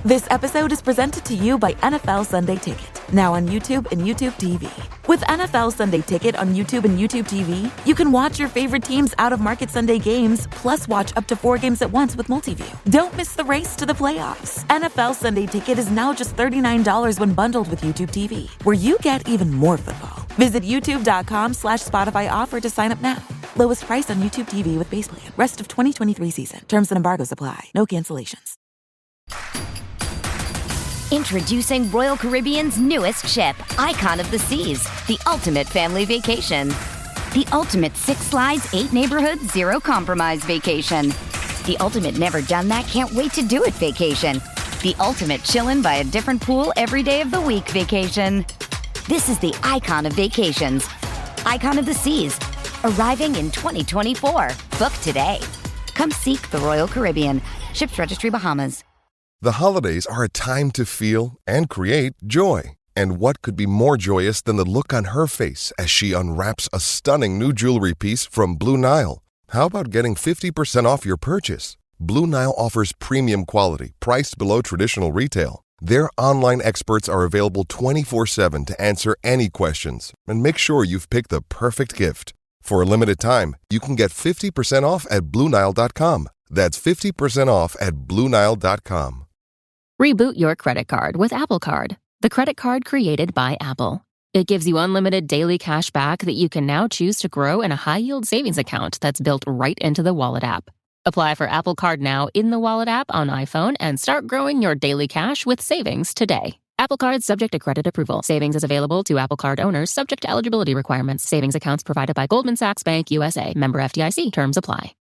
This episode is presented to you by NFL Sunday Ticket, now on YouTube and YouTube TV. With NFL Sunday Ticket on YouTube and YouTube TV, you can watch your favorite teams' out-of-market Sunday games, plus watch up to 4 games at once with Multiview. Don't miss the race to the playoffs. NFL Sunday Ticket is now just $39 when bundled with YouTube TV, where you get even more football. Visit youtube.com/Spotify offer to sign up now. Lowest price on YouTube TV with base plan. Rest of 2023 season. Terms and embargoes apply. No cancellations. Introducing Royal Caribbean's newest ship, Icon of the Seas, the ultimate family vacation. The ultimate 6 slides, 8 neighborhoods, 0 compromise vacation. The ultimate never done that, can't wait to do it vacation. The ultimate chillin' by a different pool every day of the week vacation. This is the Icon of Vacations. Icon of the Seas, arriving in 2024. Book today. Come seek the Royal Caribbean. Ships Registry, Bahamas. The holidays are a time to feel and create joy. And what could be more joyous than the look on her face as she unwraps a stunning new jewelry piece from Blue Nile? How about getting 50% off your purchase? Blue Nile offers premium quality, priced below traditional retail. Their online experts are available 24/7 to answer any questions and make sure you've picked the perfect gift. For a limited time, you can get 50% off at BlueNile.com. That's 50% off at BlueNile.com. Reboot your credit card with Apple Card, the credit card created by Apple. It gives you unlimited daily cash back that you can now choose to grow in a high-yield savings account that's built right into the Wallet app. Apply for Apple Card now in the Wallet app on iPhone and start growing your daily cash with savings today. Apple Card subject to credit approval. Savings is available to Apple Card owners subject to eligibility requirements. Savings accounts provided by Goldman Sachs Bank USA. Member FDIC. Terms apply.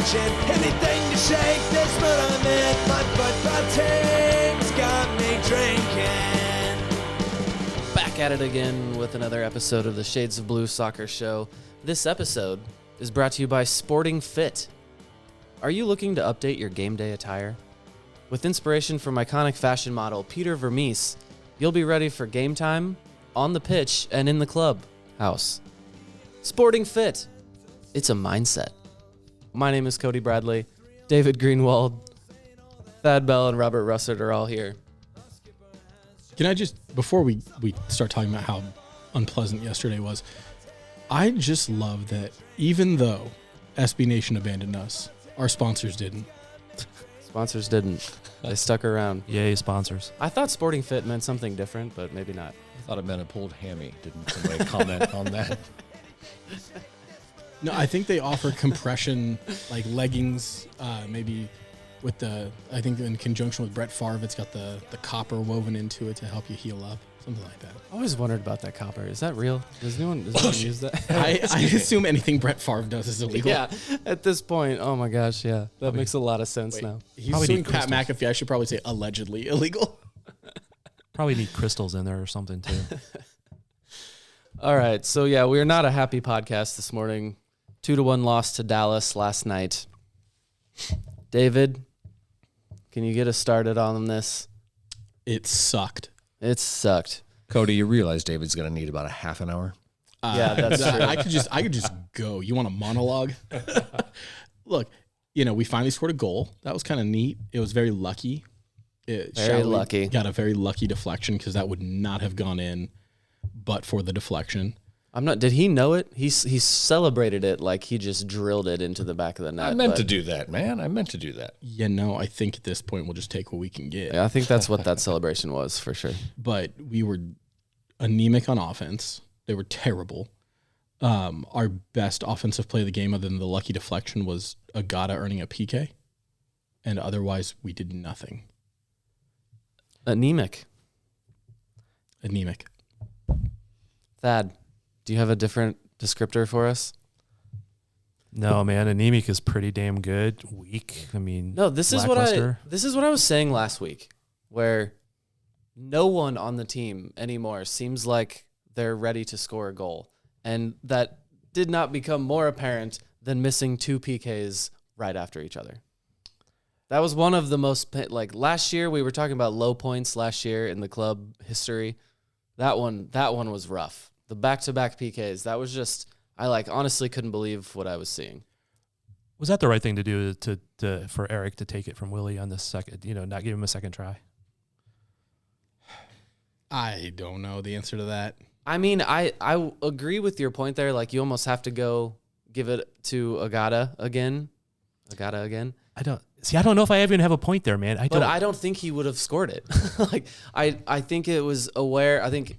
Anything to shake this mood I'm in. My football team's got me drinking. Back at it again with another episode of the Shades of Blue Soccer Show. This episode is brought to you by Sporting Fit. Are you looking to update your game day attire? With inspiration from iconic fashion model Peter Vermees, you'll be ready for game time, on the pitch, and in the club house. Sporting Fit. It's a mindset. My name is Cody Bradley. David Greenwald, Thad Bell, and Robert Russert are all here. Can I just, before we start talking about how unpleasant yesterday was, I just love that even though SB Nation abandoned us, our sponsors didn't. Sponsors didn't. They stuck around. Yay, sponsors. I thought Sporting Fit meant something different, but maybe not. I thought it meant a pulled hammy. Didn't somebody comment on that? No, I think they offer compression, like leggings, maybe with I think in conjunction with Brett Favre, it's got the copper woven into it to help you heal up, something like that. I always wondered about that copper. Is that real? Does anyone use that? I assume anything Brett Favre does is illegal. Yeah, at this point, oh my gosh, yeah. That makes a lot of sense now. He's suing Pat McAfee. I should probably say allegedly illegal. Probably need crystals in there or something, too. All right, so yeah, we are not a happy podcast this morning. 2-1 loss to Dallas last night. David, can you get us started on this? It sucked. It sucked. Cody, you realize David's going to need about a half an hour? Yeah, that's true. I could just go. You want a monologue? Look, we finally scored a goal. That was kind of neat. It was very lucky. Very lucky. Got a very lucky deflection because that would not have gone in but for the deflection. Did he know it? He celebrated it like he just drilled it into the back of the net. I meant to do that, man. I meant to do that. Yeah, no, I think at this point we'll just take what we can get. Yeah, I think that's what that celebration was for sure. But we were anemic on offense. They were terrible. Our best offensive play of the game, other than the lucky deflection, was Agada earning a PK. And otherwise, we did nothing. Anemic. Thad, do you have a different descriptor for us? No, man. Anemic is pretty damn good. Weak. I mean, no. This is what I was saying last week, where no one on the team anymore seems like they're ready to score a goal, and that did not become more apparent than missing 2 PKs right after each other. That was one of the most, like last year we were talking about low points last year in the club history. That one was rough. The back-to-back PKs, that was just, I honestly couldn't believe what I was seeing. Was that the right thing to do for Erik to take it from Willy on the second, not give him a second try? I don't know the answer to that. I mean, I agree with your point there. You almost have to go give it to Agada again. I don't know if I even have a point there, man. I don't think he would have scored it. I think it was aware. I think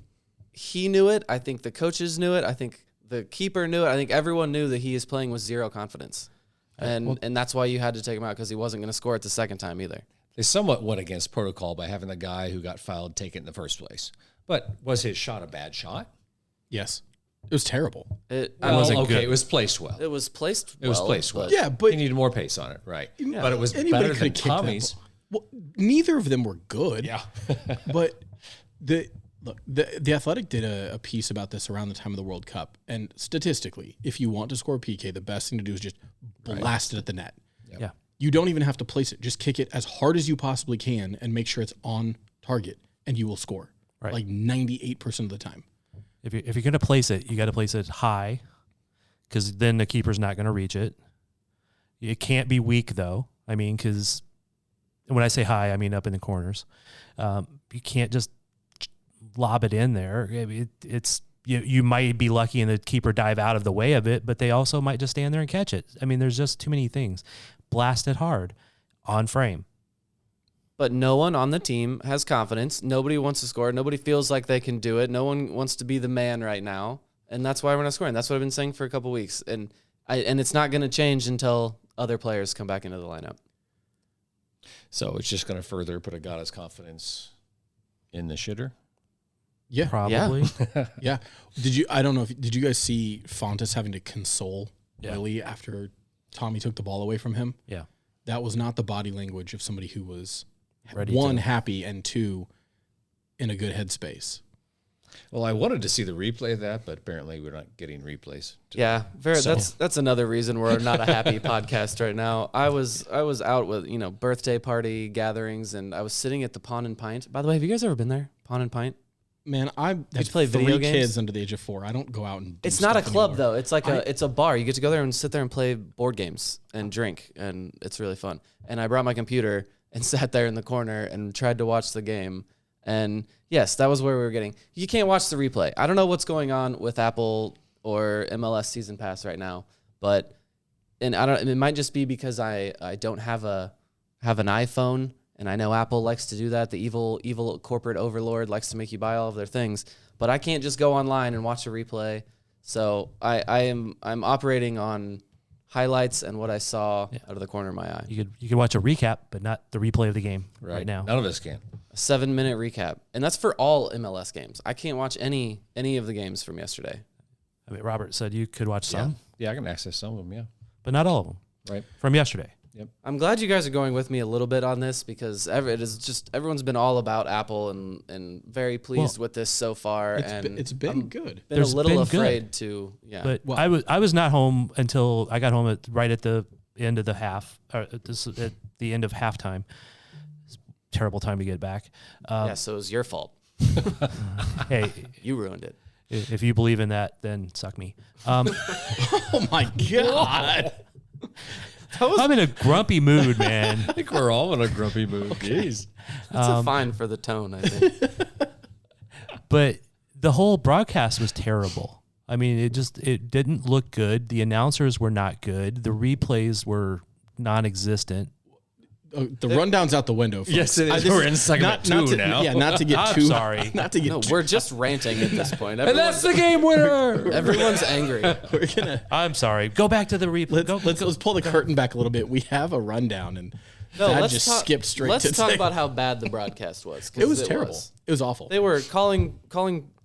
he knew it. I think the coaches knew it. I think the keeper knew it. I think everyone knew that he is playing with zero confidence. And that's why you had to take him out, because he wasn't going to score it the second time either. They somewhat went against protocol by having the guy who got fouled take it in the first place. But was his shot a bad shot? Yes. It was terrible. It wasn't good. It was placed well. It was placed well. It was placed well. Yeah, but he needed more pace on it, right? Yeah. But it was better than Tommy's. Well, neither of them were good. Yeah. But the Athletic did a piece about this around the time of the World Cup, and statistically, if you want to score a PK, the best thing to do is just blast it at the net. Yep. Yeah. You don't even have to place it. Just kick it as hard as you possibly can and make sure it's on target, and you will score. Right. 98% of the time. If you're going to place it, you got to place it high, because then the keeper's not going to reach it. It can't be weak, though. I mean, because when I say high, I mean up in the corners. You can't just lob it in there. You might be lucky and the keeper dive out of the way of it, but they also might just stand there and catch it. I mean, there's just too many things. Blast it hard on frame. But no one on the team has confidence. Nobody wants to score. Nobody feels like they can do it. No one wants to be the man right now. And that's why we're not scoring. That's what I've been saying for a couple weeks. And it's not going to change until other players come back into the lineup. So it's just going to further put Agada's confidence in the shitter? Yeah. Probably. Yeah. Did you guys see Fontes having to console Yeah. Willy after Thommy took the ball away from him? Yeah. That was not the body language of somebody who was Ready one, to- happy, and two, in a good headspace. Well, I wanted to see the replay of that, but apparently we're not getting replays. Yeah, that's another reason we're not a happy podcast right now. I was out with birthday party gatherings, and I was sitting at the Pawn and Pint. By the way, have you guys ever been there? Pawn and Pint? Man, I have play video 3 games? kids under the age of 4. I don't go out and do It's not a stuff club anymore. though. It's it's a bar. You get to go there and sit there and play board games and drink, and it's really fun. And I brought my computer and sat there in the corner and tried to watch the game. And yes, that was where we were getting. You can't watch the replay. I don't know what's going on with Apple or MLS Season Pass right now, but it might just be because I don't have an iPhone, and I know Apple likes to do that. The evil corporate overlord likes to make you buy all of their things, but I can't just go online and watch a replay. So I'm operating on highlights and what I saw out of the corner of my eye. You could watch a recap, but not the replay of the game right now. None of us can. A 7-minute recap, and that's for all MLS games. I can't watch any of the games from yesterday. I mean, Robert said you could watch some, Yeah, I can access some of them, yeah. but not all of them. Right. From yesterday. I'm glad you guys are going with me a little bit on this, because everyone's been all about Apple and very pleased with this so far. It's been good. Been a little afraid to, But I was not home until I got home right at the end of the half, or at the end of halftime. It's a terrible time to get back. So it was your fault. Hey, You ruined it. if you believe in that, then suck me. Oh my God. I'm in a grumpy mood, man. I think we're all in a grumpy mood. Jeez. That's a fine for the tone, I think. But the whole broadcast was terrible. I mean, it didn't look good. The announcers were not good. The replays were non-existent. The rundown's out the window. Folks. Yes, it is. We're in segment 2 now. Yeah, not to get I'm too. sorry. Not to get. No, too, we're just ranting at this point. And that's the game winner. Everyone's angry. we're gonna. I'm sorry. Go back to the replay. Let's pull the curtain back a little bit. We have a rundown, and Thad just skipped straight. Let's to talk say- about how bad the broadcast was. 'cause It was terrible. It was awful. They were calling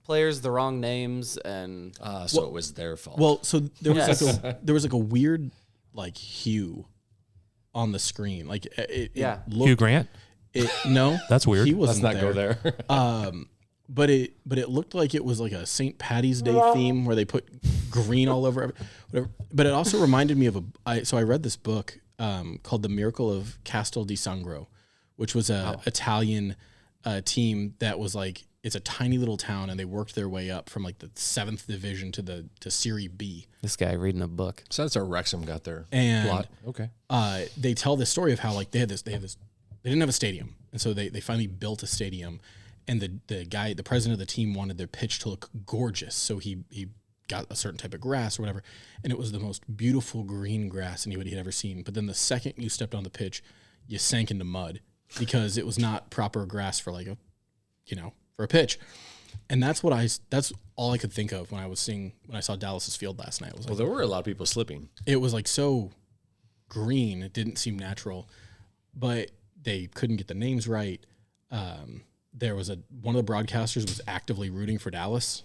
players the wrong names, and So it was their fault. Well, so there was Yes. there was a weird hue on the screen. It looked, Hugh Grant? No, That's weird. He Let's wasn't not go there. But it looked like it was like a St. Patty's Day theme where they put green all over whatever. But it also reminded me of so I read this book called The Miracle of Castel di Sangro, which was a Italian team that was it's a tiny little town, and they worked their way up from like the 7th division to Serie B. This guy reading a book. So that's how Wrexham got their And plot. Okay. They tell this story of how like they didn't have a stadium, and so they finally built a stadium, and the president of the team wanted their pitch to look gorgeous, so he got a certain type of grass or whatever, and it was the most beautiful green grass anybody had ever seen. But then the second you stepped on the pitch, you sank into mud because it was not proper grass for like for a pitch. And that's all I could think of when I saw Dallas's field last night. Was Well, there were a lot of people slipping. it was like so green, it didn't seem natural, but they couldn't get the names right. There was one of the broadcasters was actively rooting for Dallas,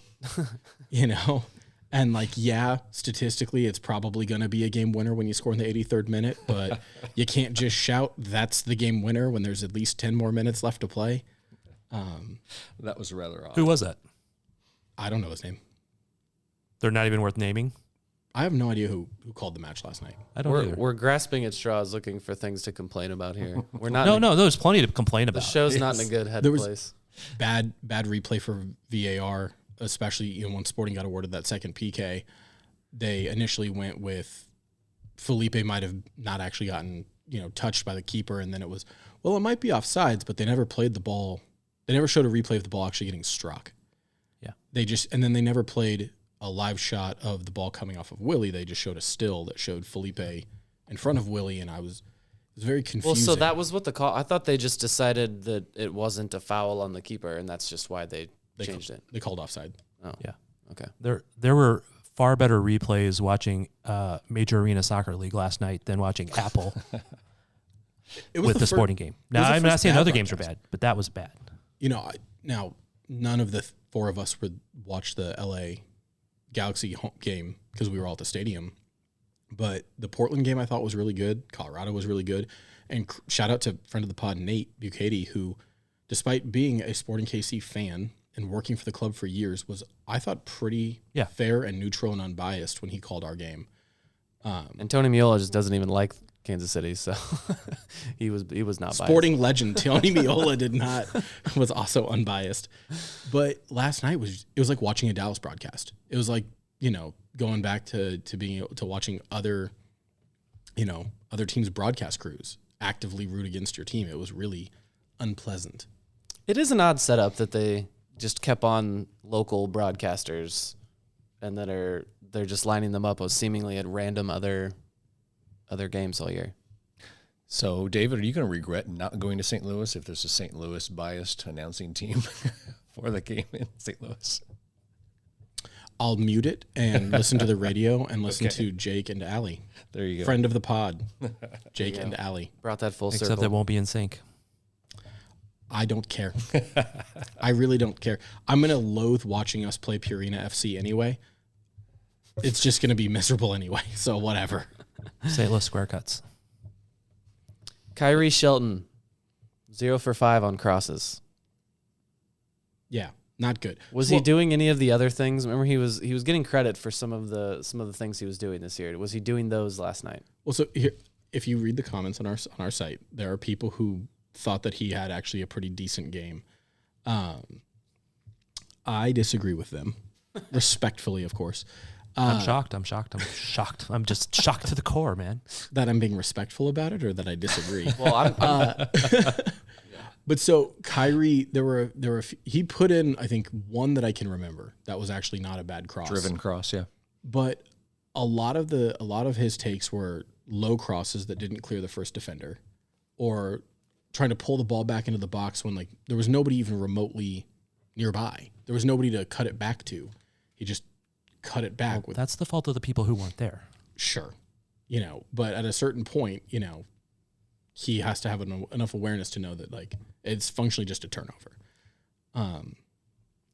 and like, yeah, statistically, it's probably going to be a game winner when you score in the 83rd minute, but you can't just shout that's the game winner when there's at least 10 more minutes left to play. That was rather odd. Who was that? I don't know his name. They're not even worth naming. I have no idea who called the match last night. I don't either. We're grasping at straws looking for things to complain about here. We're not. No, there's plenty to complain about. The show's not in a good head There was- place. Bad replay for VAR, especially when Sporting got awarded that second PK. They initially went with Felipe might have not actually gotten touched by the keeper, and then it was, well, it might be offsides, but they never played the ball. They never showed a replay of the ball actually getting struck. Yeah. And then they never played a live shot of the ball coming off of Willy. They just showed a still that showed Felipe in front of Willy, and it was very confusing. Well, so that was what the call. I thought they just decided that it wasn't a foul on the keeper, and that's just why they changed it. They called offside. Oh, Yeah. Okay. There were far better replays watching Major Arena Soccer League last night than watching Apple with the Sporting game. Now, I'm not saying other games were bad, but that was bad. Now none of the four of us would watch the LA Galaxy home game because we were all at the stadium. But the Portland game I thought was really good. Colorado was really good. And shout out to friend of the pod, Nate Bucati, who, despite being a Sporting KC fan and working for the club for years, was, I thought, pretty fair and neutral and unbiased when he called our game. And Tony Miola just doesn't even like Kansas City, so he was not biased. Sporting legend Tony Miola was also unbiased. But last night it was like watching a Dallas broadcast. It was like, going back to being able to watching other teams' broadcast crews actively root against your team. It was really unpleasant. It is an odd setup that they just kept on local broadcasters, and they're just lining them up as seemingly at random other games all year. So, David, are you going to regret not going to St. Louis if there's a St. Louis biased announcing team for the game in St. Louis? I'll mute it and listen to the radio and listen to Jake and Allie. There you go. Friend of the pod, Jake and Allie. Brought that full Except circle. that won't be in sync. I don't care. I really don't care. I'm going to loathe watching us play Purina FC anyway. It's just going to be miserable anyway, so whatever. St. Louis square cuts. Khiry Shelton, 0 for 5 on crosses. Yeah, not good. Was he doing any of the other things? Remember, he was getting credit for some of the things he was doing this year. Was he doing those last night? Well, so here, if you read the comments on our site, there are people who thought that he had actually a pretty decent game. I disagree with them, respectfully, of course. I'm shocked. I'm just shocked to the core, man. That I'm being respectful about it, or that I disagree. Well, But so Khiry, there were he put in, I think, one that I can remember that was actually not a bad cross. Driven cross, yeah. But a lot of his takes were low crosses that didn't clear the first defender, or trying to pull the ball back into the box when like there was nobody even remotely nearby. There was nobody to cut it back to. He just cut it back. That's the fault of the people who weren't there. Sure. But at a certain point, he has to have enough awareness to know that like it's functionally just a turnover.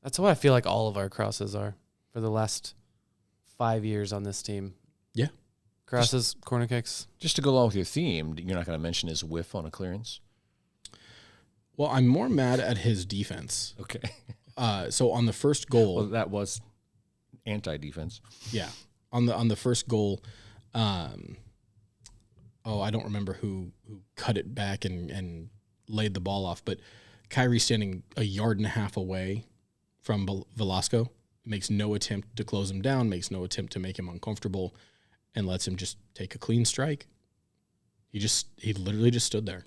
that's what I feel like all of our crosses are for the last 5 years on this team. Yeah. Crosses, corner kicks. Just to go along with your theme, you're not going to mention his whiff on a clearance? Well, I'm more mad at his defense. Okay. So on the first goal, Well, that was anti-defense. yeah, on the first goal, I don't remember who cut it back and laid the ball off, but Khiry standing a yard and a half away from Velasco, makes no attempt to close him down, makes no attempt to make him uncomfortable, and lets him just take a clean strike. He literally just stood there.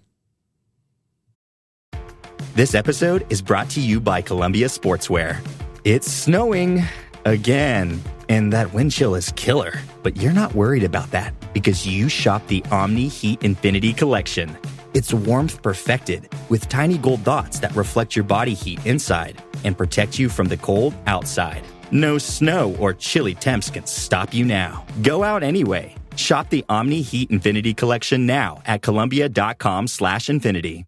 This episode is brought to you by Columbia Sportswear. It's snowing again, and that wind chill is killer. But you're not worried about that because you shop the Omni Heat Infinity Collection. It's warmth perfected with tiny gold dots that reflect your body heat inside and protect you from the cold outside. No snow or chilly temps can stop you now. Go out anyway. Shop the Omni Heat Infinity Collection now at Columbia.com/infinity.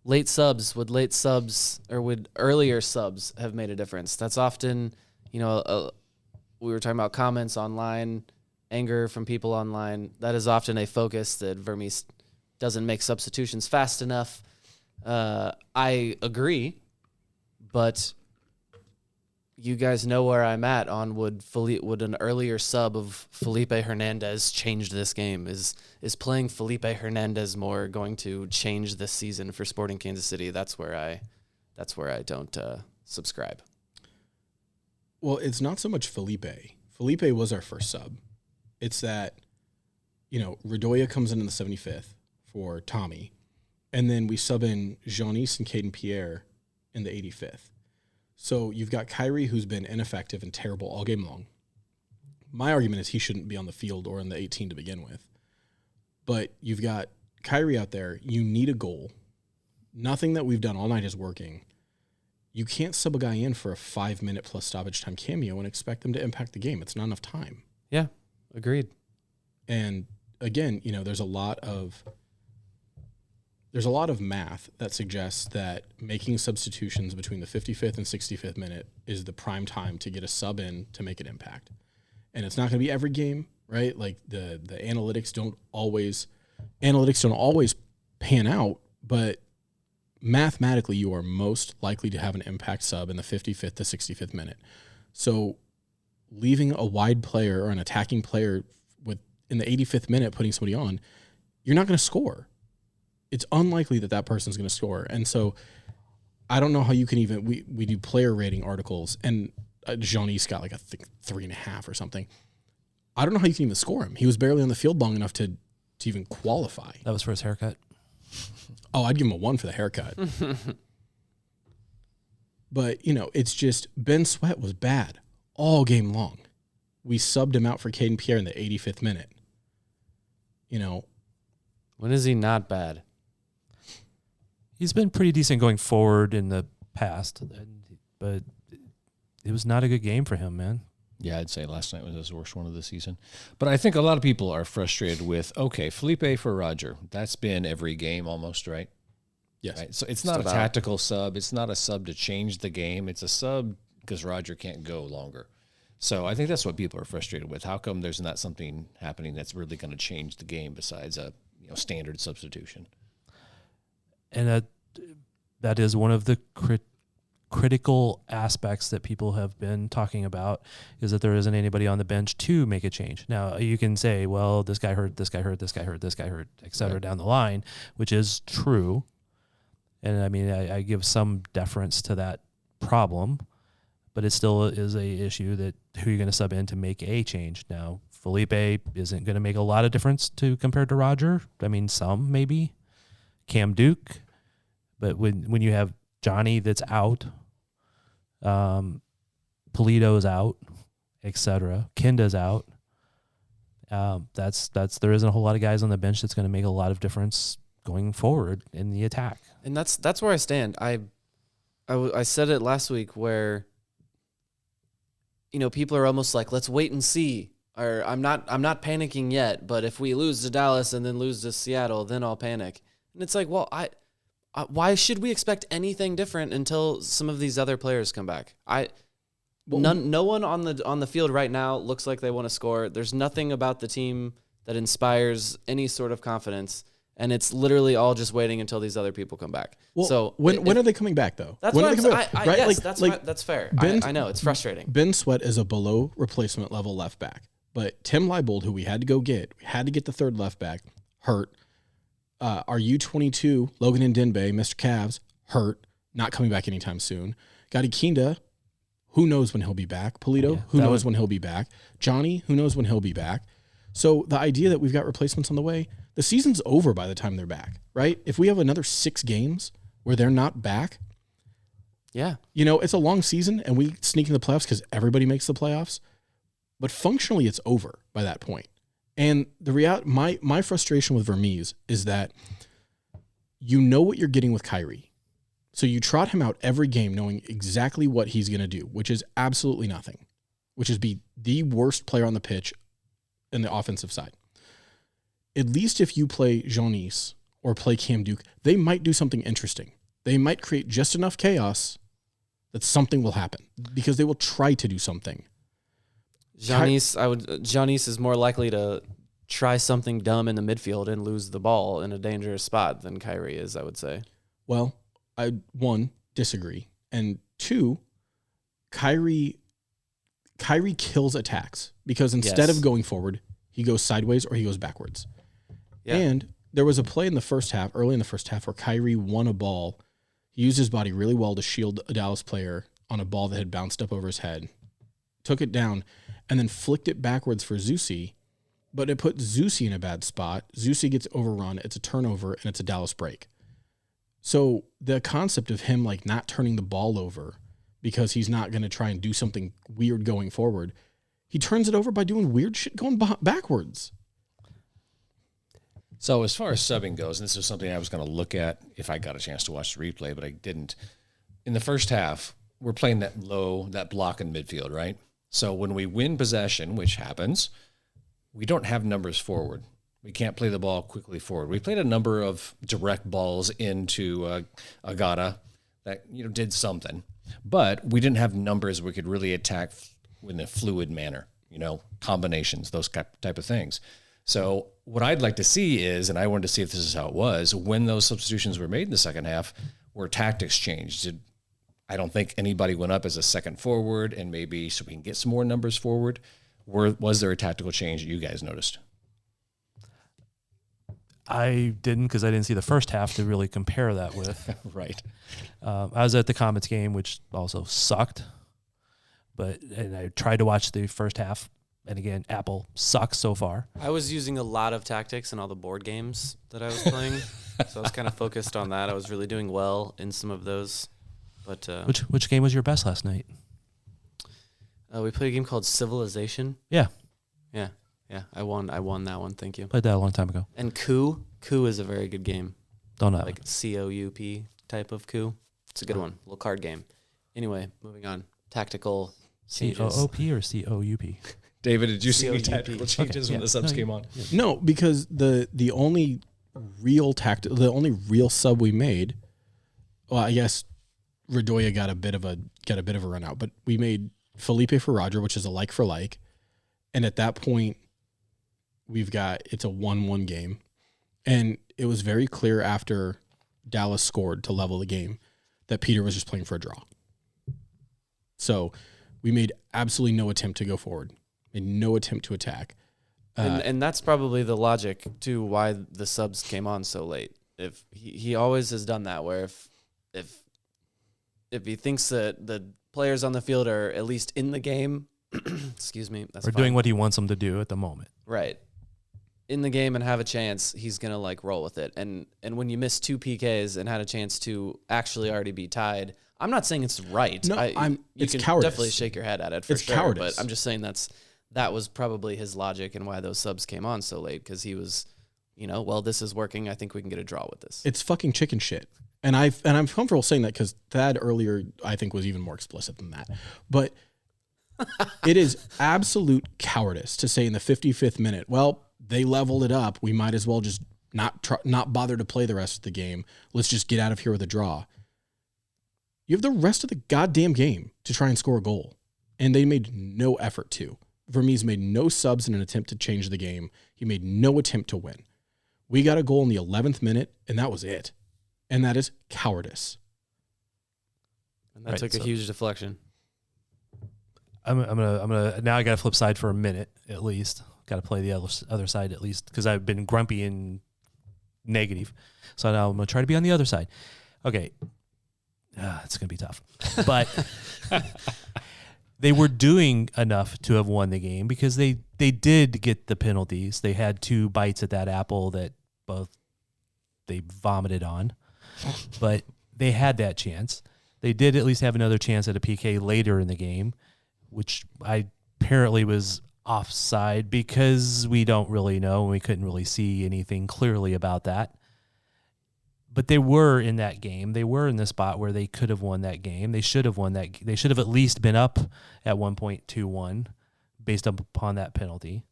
Would earlier subs have made a difference? That's often, we were talking about comments online, anger from people online. That is often a focus that Vermes doesn't make substitutions fast enough. I agree, but you guys know where I'm at on would an earlier sub of Felipe Hernandez change this game? Is playing Felipe Hernandez more going to change this season for Sporting Kansas City? That's where I don't subscribe. Well, it's not so much Felipe. Felipe was our first sub. It's that, Redoya comes in the 75th for Thommy, and then we sub in Tzionis and Caden Pierre in the 85th. So you've got Khiry, who's been ineffective and terrible all game long. My argument is he shouldn't be on the field or in the 18 to begin with. But you've got Khiry out there. You need a goal. Nothing that we've done all night is working. You can't sub a guy in for a 5-minute plus stoppage time cameo and expect them to impact the game. It's not enough time. Yeah, agreed. And again, there's a lot of math that suggests that making substitutions between the 55th and 65th minute is the prime time to get a sub in to make an impact. And it's not going to be every game, right? Like the analytics don't always pan out, but mathematically you are most likely to have an impact sub in the 55th to 65th minute. So leaving a wide player or an attacking player in the 85th minute, putting somebody on, you're not going to score. It's unlikely that person's going to score. And so I don't know how you can even, we do player rating articles, and Tzionis got 3.5 or something. I don't know how you can even score him. He was barely on the field long enough to even qualify. That was for his haircut. Oh, I'd give him a 1 for the haircut. But, it's just Ben Sweat was bad all game long. We subbed him out for Caden Pierre in the 85th minute. When is he not bad? He's been pretty decent going forward in the past, but it was not a good game for him, man. Yeah, I'd say last night was his worst one of the season. But I think a lot of people are frustrated with, Felipe for Roger. That's been every game almost, right? Yes. Right? So it's not a tactical sub. It's not a sub to change the game. It's a sub because Roger can't go longer. So I think that's what people are frustrated with. How come there's not something happening that's really going to change the game besides a standard substitution? And that is one of the critical aspects that people have been talking about, is that there isn't anybody on the bench to make a change. Now, you can say, well, this guy hurt, this guy hurt, this guy hurt, this guy hurt, et cetera, down the line, which is true. And I mean, I give some deference to that problem, but it still is a issue that who you're going to sub in to make a change. Now, Felipe isn't going to make a lot of difference compared to Roger. I mean, some maybe. Cam Duke. But when you have Johnny that's out, Polito's out, etc. Kenda's out. There isn't a whole lot of guys on the bench that's going to make a lot of difference going forward in the attack. And that's where I stand. I said it last week where people are almost like, let's wait and see. Or I'm not panicking yet, but if we lose to Dallas and then lose to Seattle, then I'll panic. And it's like, well, why should we expect anything different until some of these other players come back? No one on the field right now looks like they want to score. There's nothing about the team that inspires any sort of confidence, and it's literally all just waiting until these other people come back. Well, so when are they coming back though? That's when what are they coming back? Right? Yes, that's fair. I know it's frustrating. Ben Sweat is a below replacement level left back, but Tim Leibold, who we had to get the third left back, hurt. Our U22, Logan and Denbay, Mr. Cavs, hurt, not coming back anytime soon. Gadikinda, who knows when he'll be back? Polito, who knows when he'll be back? Johnny, who knows when he'll be back? So the idea that we've got replacements on the way, the season's over by the time they're back, right? If we have another 6 games where they're not back, it's a long season and we sneak in the playoffs because everybody makes the playoffs. But functionally, it's over by that point. And the reality, my frustration with Vermees is that you know what you're getting with Khiry. So you trot him out every game knowing exactly what he's going to do, which is absolutely nothing, which is be the worst player on the pitch in the offensive side. At least if you play Tzionis or play Cam Duke, they might do something interesting. They might create just enough chaos that something will happen because they will try to do something. Tzionis is more likely to try something dumb in the midfield and lose the ball in a dangerous spot than Khiry is, I would say. Well, I, 1, disagree. And 2, Khiry kills attacks because instead of going forward, he goes sideways or he goes backwards. Yeah. And there was a play in the first half, early in the first half, where Khiry won a ball. He used his body really well to shield a Dallas player on a ball that had bounced up over his head, took it down, and then flicked it backwards for Zusi, but it put Zusi in a bad spot. Zusi gets overrun, it's a turnover, and it's a Dallas break. So the concept of him like not turning the ball over because he's not going to try and do something weird going forward, he turns it over by doing weird shit going backwards. So as far as subbing goes, and this is something I was going to look at if I got a chance to watch the replay, but I didn't. In the first half, we're playing that block in midfield, right? So when we win possession, which happens, we don't have numbers forward. We can't play the ball quickly forward. We played a number of direct balls into Agada that did something, but we didn't have numbers we could really attack in a fluid manner, combinations, those type of things. So what I'd like to see is, and I wanted to see if this is how it was, when those substitutions were made in the second half, were tactics changed? I don't think anybody went up as a second forward, and maybe so we can get some more numbers forward. Was there a tactical change that you guys noticed? I didn't because I didn't see the first half to really compare that with. Right. I was at the Comets game, which also sucked, and I tried to watch the first half. And again, Apple sucks so far. I was using a lot of tactics in all the board games that I was playing, so I was kind of focused on that. I was really doing well in some of those. But which game was your best last night? We played a game called Civilization. Yeah. I won that one. Thank you. Played that a long time ago. And Coup is a very good game. Don't know. Like COUP type of coup. It's a good one. Little card game. Anyway, moving on. Tactical changes. COOP or COUP? David, did you see any tactical changes when the subs came on? No, because the only real sub we made, well, I guess Radoya got a bit of a run out, but we made Felipe for Roger, which is a like for like, and at that point, it's a 1-1 game, and it was very clear after Dallas scored to level the game that Peter was just playing for a draw. So we made absolutely no attempt to go forward. And no attempt to attack. And that's probably the logic to why the subs came on so late. If he always has done that, where if he thinks that the players on the field are at least in the game, excuse me, that's or fine. Doing what he wants them to do at the moment. Right. In the game and have a chance, he's going to roll with it. And when you miss 2 PKs and had a chance to actually already be tied, I'm not saying it's right. No, you it's can cowardice. definitely shake your head at it for it's sure. Cowardice. But I'm just saying that was probably his logic and why those subs came on so late, because he was, well, this is working. I think we can get a draw with this. It's fucking chicken shit. And I'm comfortable saying that because Thad earlier, I think, was even more explicit than that. But it is absolute cowardice to say in the 55th minute, well, they leveled it up. We might as well just not bother to play the rest of the game. Let's just get out of here with a draw. You have the rest of the goddamn game to try and score a goal. And they made no effort to. Vermees made no subs in an attempt to change the game. He made no attempt to win. We got a goal in the 11th minute, and that was it. And that is cowardice. And that took a huge deflection. I'm gonna now I got to flip side for a minute at least. Got to play the other side at least because I've been grumpy and negative. So now I'm gonna try to be on the other side. Okay. it's going to be tough. But they were doing enough to have won the game because they did get the penalties. They had 2 bites at that apple that both they vomited on, but they had that chance. They did at least have another chance at a PK later in the game, which I apparently was offside because we don't really know and we couldn't really see anything clearly about that. But they were in that game. They were in the spot where they could have won that game. They should have won that. They should have at least been up at 1.21 based upon that penalty.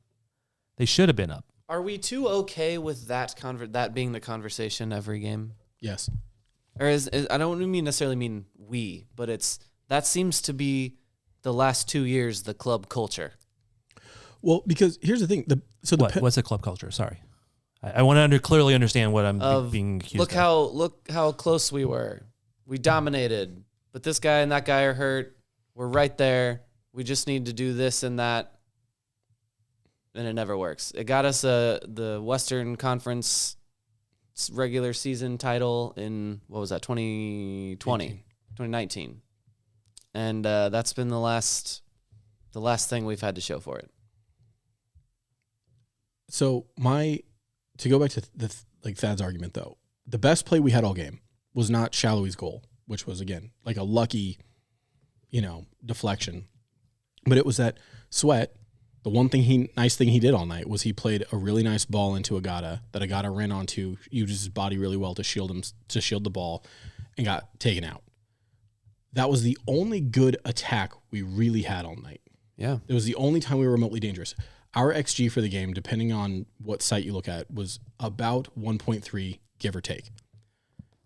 They should have been up. Are we too okay with that being the conversation every game? Yes. Or I don't necessarily mean we, but that seems to be the last 2 years the club culture. Well, because here's the thing. What's the club culture? Sorry. I want to clearly understand what I'm being accused of. Look how close we were. We dominated, but this guy and that guy are hurt. We're right there. We just need to do this and that, and it never works. It got us the Western Conference regular season title in, 2019. And that's been the last thing we've had to show for it. So to go back to Thad's argument, though, the best play we had all game was not Salloi's goal, which was, again, like a lucky, deflection. But it was that Sweat, the nice thing he did all night was he played a really nice ball into Agada that Agada ran onto, used his body really well to shield the ball, and got taken out. That was the only good attack we really had all night. Yeah. It was the only time we were remotely dangerous. Our XG for the game, depending on what site you look at, was about 1.3, give or take.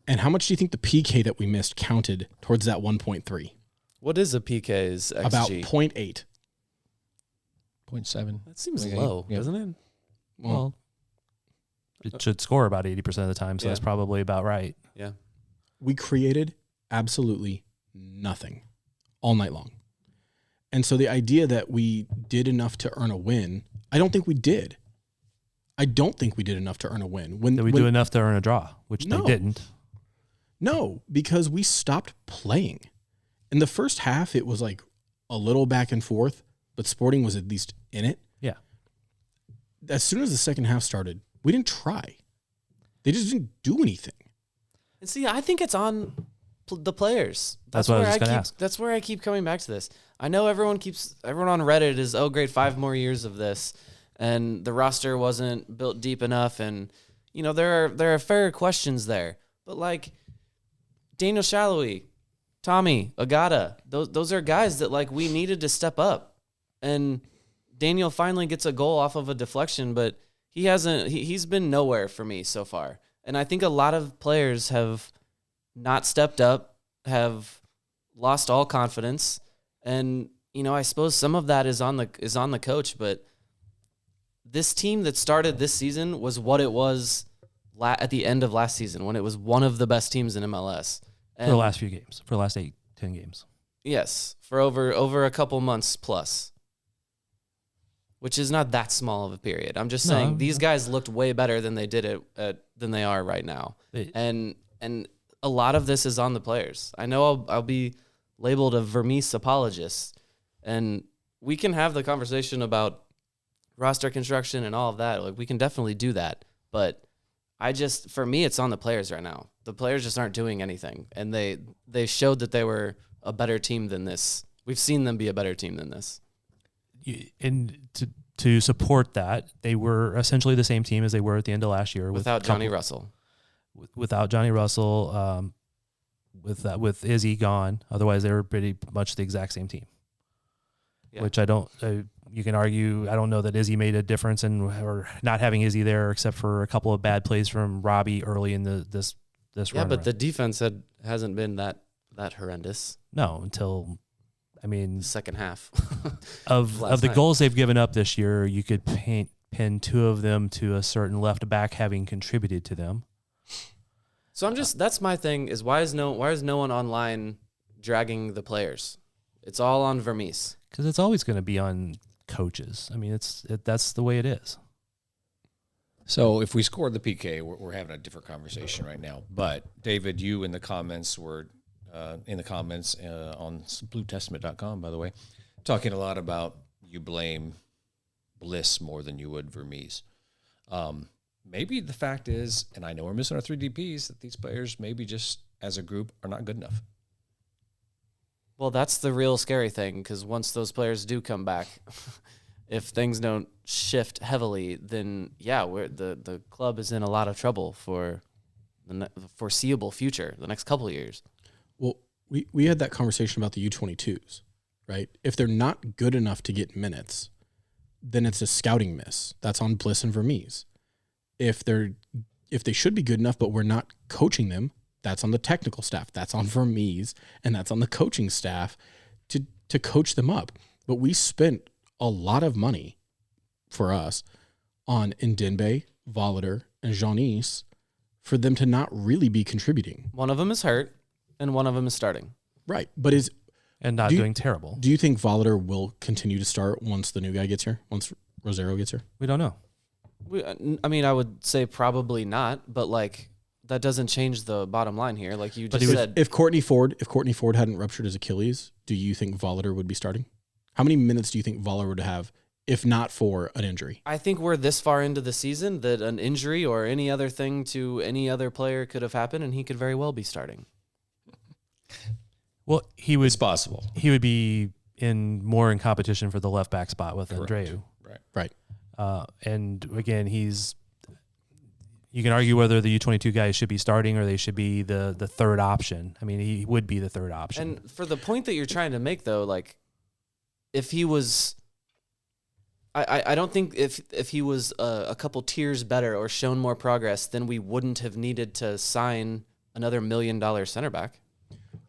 And how much do you think the PK that we missed counted towards that 1.3? What is a PK's XG? About 0.8. 0.7. That seems low, doesn't it? Well, it should score about 80% of the time, so that's probably about right. Yeah. We created absolutely nothing all night long. And so the idea that we did enough to earn a win, I don't think we did. I don't think we did enough to earn a win. Did we do enough to earn a draw, which they didn't? No, because we stopped playing. In the first half, it was like a little back and forth, but Sporting was at least in it. Yeah. As soon as the second half started, we didn't try. They just didn't do anything. And see, I think it's on the players. That's what I was just going to ask. That's where I keep coming back to this. I know everyone on Reddit is, oh, great, 5 more years of this, and the roster wasn't built deep enough, and there are fair questions there. But like Daniel Salloi, Thommy, Agada, those are guys that like we needed to step up. And Daniel finally gets a goal off of a deflection, but he hasn't. He's been nowhere for me so far. And I think a lot of players have not stepped up, have lost all confidence. And, I suppose some of that is on the coach, but this team that started this season was what it was at the end of last season when it was one of the best teams in MLS. And for the last few games, for the last 8-10 games. Yes, for over a couple months plus, which is not that small of a period. I'm just saying these guys looked way better than they did than they are right now. And a lot of this is on the players. I know I'll be labeled a Vermees apologist, and we can have the conversation about roster construction and all of that. Like, we can definitely do that, but for me, it's on the players right now. The players just aren't doing anything, and they showed that they were a better team than this. We've seen them be a better team than this. And to support that, they were essentially the same team as they were at the end of last year. Without Johnny Russell. Without Johnny Russell, with Izzy gone. Otherwise, they were pretty much the exact same team. Yeah. Which you can argue, I don't know that Izzy made a difference or not having Izzy there, except for a couple of bad plays from Robbie early in this run. Yeah, but the defense hasn't been that horrendous. No, until second half of the goals they've given up this year. You could pin 2 of them to a certain left back having contributed to them. So that's my thing is why is no one online dragging the players? It's all on Vermees. Because it's always going to be on coaches. That's the way it is. So if we scored the PK, we're having a different conversation right now. But David, you in the comments were in the comments on bluetestament.com, by the way, talking a lot about you blame Bliss more than you would Vermees. Maybe the fact is, and I know we're missing our 3 DPs, that these players maybe just as a group are not good enough. Well, that's the real scary thing, because once those players do come back, if things don't shift heavily, then yeah, the club is in a lot of trouble for the foreseeable future, the next couple of years. Well, we had that conversation about the U22s, right? If they're not good enough to get minutes, then it's a scouting miss. That's on Bliss and Vermees. If they should be good enough, but we're not coaching them, that's on the technical staff. That's on Vermees, and that's on the coaching staff to coach them up. But we spent a lot of money for us on Ndembe, Volader, and Tzionis for them to not really be contributing. One of them is hurt, and one of them is starting. Right, but not doing terrible. Do you think Volader will continue to start once the new guy gets here, once Rosero gets here? We don't know. I would say probably not, but like that doesn't change the bottom line here. Like you just said, if Courtney Ford hadn't ruptured his Achilles, do you think Volader would be starting? How many minutes do you think Volader would have if not for an injury? I think we're this far into the season that an injury or any other thing to any other player could have happened, and he could very well be starting. Well, it's possible. He would be more in competition for the left back spot with Andreu. Right. And again, you can argue whether the U22 guys should be starting or they should be the third option. I mean, he would be the third option. And for the point that you're trying to make, though, like if he was, I don't think if he was a couple tiers better or shown more progress, then we wouldn't have needed to sign another $1 million center back.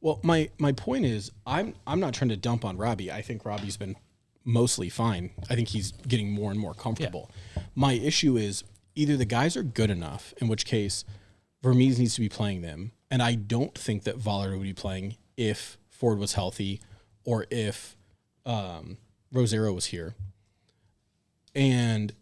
Well, my point is, I'm not trying to dump on Robbie. I think Robbie's been mostly fine. I think he's getting more and more comfortable. Yeah. My issue is either the guys are good enough, in which case Vermees needs to be playing them, and I don't think that Volader would be playing if Ford was healthy or if Rosero was here. And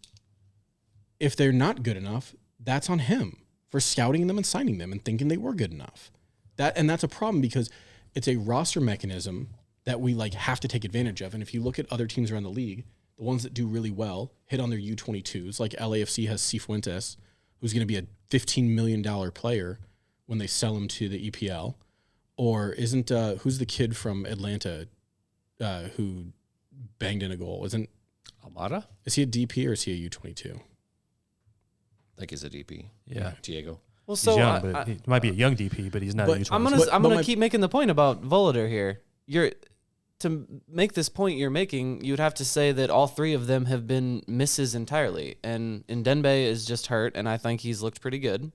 if they're not good enough, that's on him for scouting them and signing them and thinking they were good enough. That's a problem because it's a roster mechanism that we have to take advantage of. And if you look at other teams around the league, the ones that do really well hit on their U22s, like LAFC has Cifuentes, who's going to be a $15 million player when they sell him to the EPL. Or who's the kid from Atlanta who banged in a goal? Almada? Is he a DP or is he a U22? I think he's a DP. Yeah. Diego. Well, he's young, but he might be a young DP, but he's not a U22. I'm gonna keep making the point about Volader here. To make this point you're making, you'd have to say that all three of them have been misses entirely. And Ndembe is just hurt, and I think he's looked pretty good.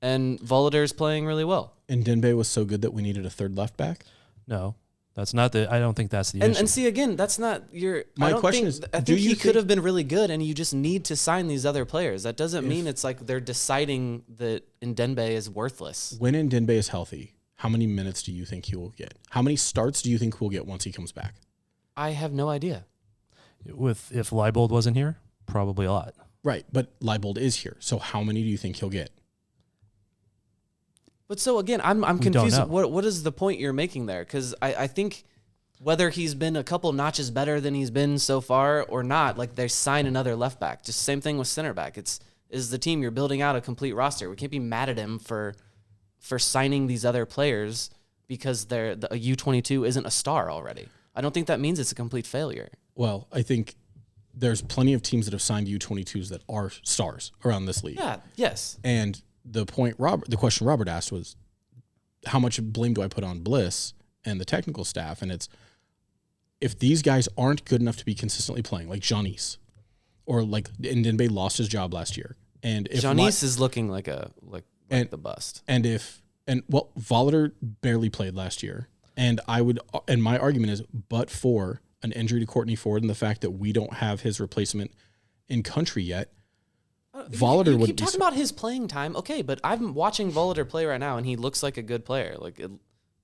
And Volader's playing really well. And Ndembe was so good that we needed a third left back? No. That's not I don't think that's the issue. And see, again, that's not your... My question is, I think he could have been really good, and you just need to sign these other players. That doesn't mean it's like they're deciding that Ndembe is worthless. When Ndembe is healthy, how many minutes do you think he will get? How many starts do you think we'll get once he comes back? I have no idea. If Leibold wasn't here, probably a lot. Right, but Leibold is here. So how many do you think he'll get? But so again, I'm confused. What is the point you're making there? Because I think whether he's been a couple notches better than he's been so far or not, like they sign another left back. Just same thing with center back. Is the team, you're building out a complete roster. We can't be mad at him for signing these other players because a U22 isn't a star already. I don't think that means it's a complete failure. Well, I think there's plenty of teams that have signed U22s that are stars around this league. Yeah. Yes. And the question Robert asked was, how much blame do I put on Bliss and the technical staff? And it's, if these guys aren't good enough to be consistently playing, like Tzionis, or like Ndembe lost his job last year, and if Tzionis is looking like the bust, and Volader barely played last year, and my argument is, but for an injury to Courtney Ford and the fact that we don't have his replacement in country yet. Volader you keep talking about his playing time, okay, but I'm watching Volader play right now, and he looks like a good player. Like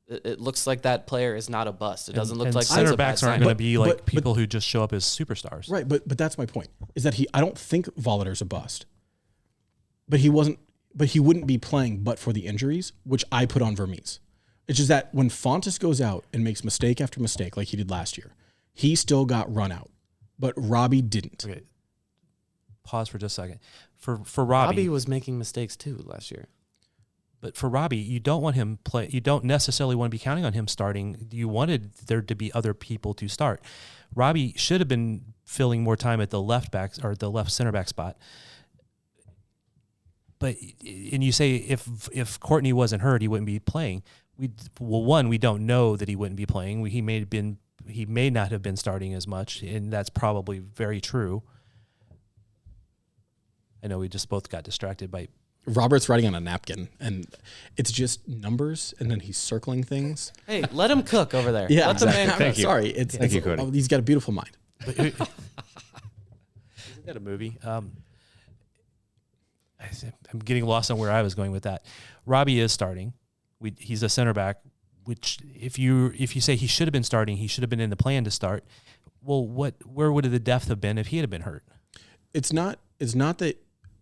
it looks like that player is not a bust. It doesn't look like center backs aren't going to be like people who just show up as superstars, right? But that's my point. Is that I don't think Volader's a bust, but he wasn't. But he wouldn't be playing but for the injuries, which I put on Vermees. It's just that when Fontes goes out and makes mistake after mistake like he did last year, he still got run out, but Robbie didn't. Okay. Pause for just a second. For Robbie was making mistakes too last year. But for Robbie, you don't want him play. You don't necessarily want to be counting on him starting. You wanted there to be other people to start. Robbie should have been filling more time at the left back or the left center back spot. But and you say if Courtney wasn't hurt, he wouldn't be playing. We don't know that he wouldn't be playing. He may not have been starting as much, and that's probably very true. I know we just both got distracted by. Robert's writing on a napkin, and it's just numbers, and then he's circling things. Hey, let him cook over there. Yeah, let the man cook. Thank you. Sorry, Thank you, Cody. He's got a beautiful mind. Isn't that a movie? I'm getting lost on where I was going with that. Robbie is starting. He's a center back, which if you say he should have been starting, he should have been in the plan to start. Well, where would the depth have been if he had been hurt? It's not that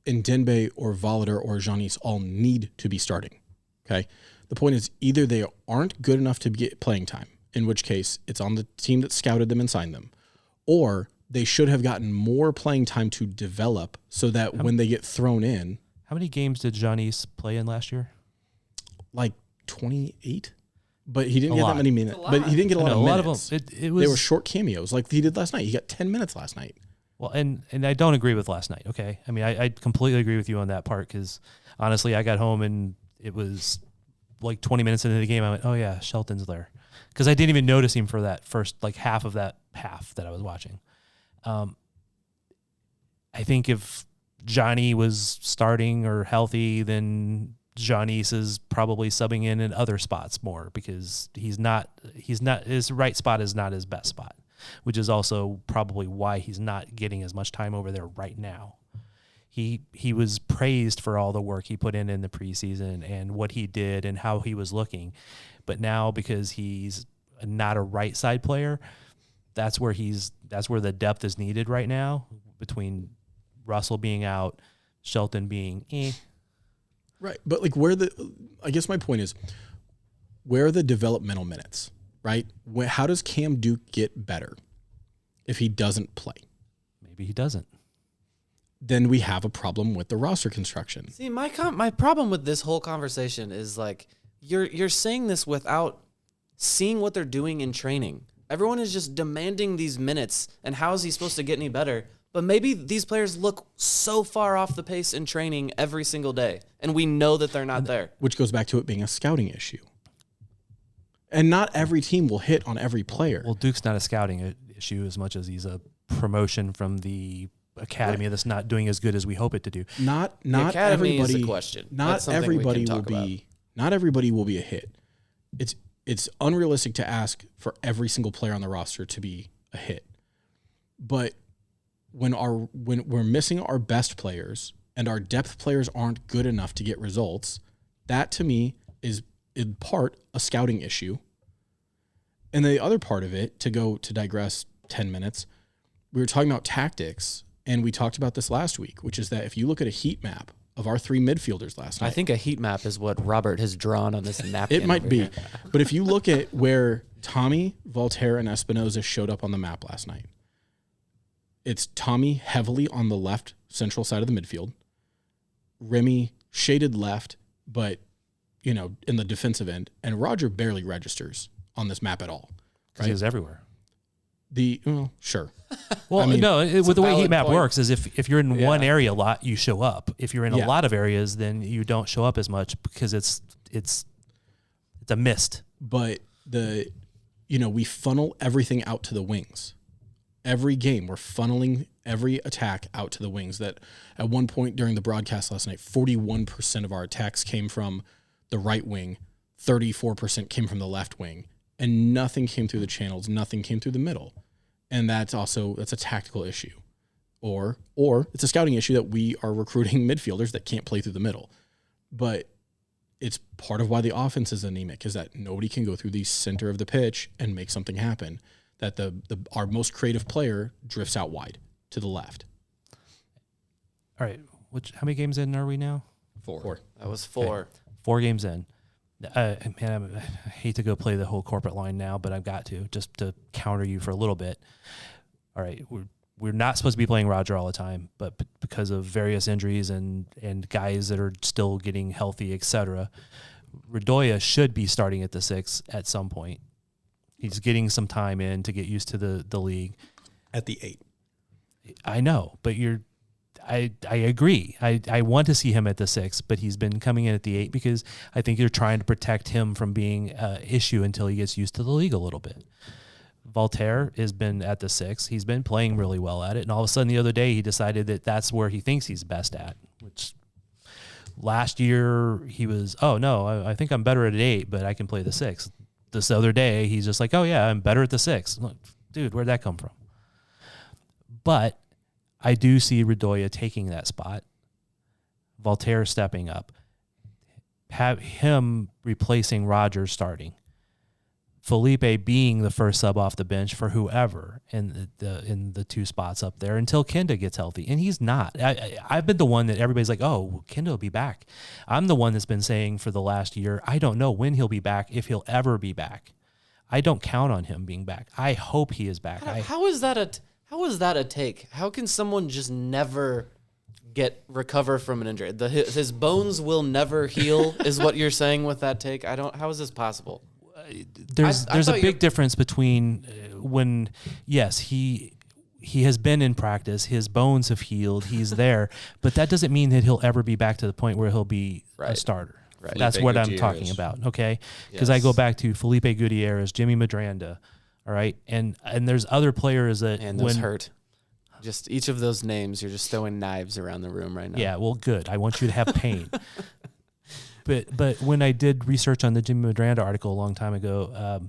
Ndenbe or Volader or Tzionis all need to be starting. Okay. The point is either they aren't good enough to get playing time, in which case it's on the team that scouted them and signed them, or they should have gotten more playing time to develop so that when they get thrown in. How many games did Tzionis play in last year? Like 28, but he didn't get that many minutes. But he didn't get a lot of minutes. Of them. It was, they were short cameos like he did last night. He got 10 minutes last night. Well, and I don't agree with last night, okay? I mean, I completely agree with you on that part because, honestly, I got home and it was like 20 minutes into the game. I went, oh, yeah, Shelton's there. Because I didn't even notice him for that first, like, half of that half that I was watching. I think if Johnny was starting or healthy, then Tzionis is probably subbing in other spots more because his right spot is not his best spot, which is also probably why he's not getting as much time over there right now. He was praised for all the work he put in the preseason and what he did and how he was looking. But now because he's not a right side player, that's where the depth is needed right now between Russell being out, Shelton being Right. But like I guess my point is, where are the developmental minutes? Right? How does Cam Duke get better if he doesn't play? Maybe he doesn't. Then we have a problem with the roster construction. See, my problem with this whole conversation is like you're saying this without seeing what they're doing in training. Everyone is just demanding these minutes, and how is he supposed to get any better? But maybe these players look so far off the pace in training every single day, and we know that they're not there. Which goes back to it being a scouting issue. And not every team will hit on every player. Well, Duke's not a scouting issue as much as he's a promotion from the academy that's not doing as good as we hope it to do. Not academy everybody is a question. Not everybody will be a hit. It's unrealistic to ask for every single player on the roster to be a hit. But when we're missing our best players and our depth players aren't good enough to get results, that to me is in part a scouting issue. And the other part of it, to digress 10 minutes, we were talking about tactics, and we talked about this last week, which is that if you look at a heat map of our three midfielders last night. I think a heat map is what Robert has drawn on this napkin. It might be. But if you look at where Thommy, Voltaire, and Espinoza showed up on the map last night, it's Thommy heavily on the left central side of the midfield, Remy shaded left, but in the defensive end, and Roger barely registers on this map at all. Because he is everywhere. Sure. Well, with the way heat map works is if you're in one area a lot, you show up. If you're in a lot of areas, then you don't show up as much because it's a mist. But we funnel everything out to the wings. Every game, we're funneling every attack out to the wings. That at one point during the broadcast last night, 41% of our attacks came from the right wing, 34% came from the left wing, and nothing came through the channels, nothing came through the middle. And that's a tactical issue. Or it's a scouting issue that we are recruiting midfielders that can't play through the middle. But it's part of why the offense is anemic, is that nobody can go through the center of the pitch and make something happen. That our most creative player drifts out wide to the left. All right. How many games in are we now? 4. That was 4. Okay. 4 games in. Man, I hate to go play the whole corporate line now, but I've got to, just to counter you for a little bit. All right, we're not supposed to be playing Roger all the time, but because of various injuries and guys that are still getting healthy, etc., Radoja should be starting at the 6 at some point. He's getting some time in to get used to the league. At the 8. I know, but I agree. I want to see him at the 6, but he's been coming in at the 8 because I think you're trying to protect him from being an issue until he gets used to the league a little bit. Voltaire has been at the 6. He's been playing really well at it, and all of a sudden the other day he decided that that's where he thinks he's best at, which last year he was, I think I'm better at 8, but I can play the 6. This other day he's just like, oh yeah, I'm better at the 6. Like, dude, where'd that come from? But I do see Radoja taking that spot, Voltaire stepping up, have him replacing Roger starting, Felipe being the first sub off the bench for whoever in the 2 spots up there until Kenda gets healthy, and he's not. I've been the one that everybody's like, oh, Kenda will be back. I'm the one that's been saying for the last year, I don't know when he'll be back, if he'll ever be back. I don't count on him being back. I hope he is back. How is that a take? How can someone just never recover from an injury? His bones will never heal, is what you're saying with that take? How is this possible? There's a big difference between when, yes, he has been in practice, his bones have healed, he's there, but that doesn't mean that he'll ever be back to the point where he'll be a starter. Right. That's Felipe what Gutierrez. I'm talking about, okay? Because I go back to Felipe Gutierrez, Jimmy Medranda, all right? And there's other players that and those hurt. Just each of those names, you're just throwing knives around the room right now. Yeah, well, good. I want you to have pain. But when I did research on the Jimmy Medranda article a long time ago,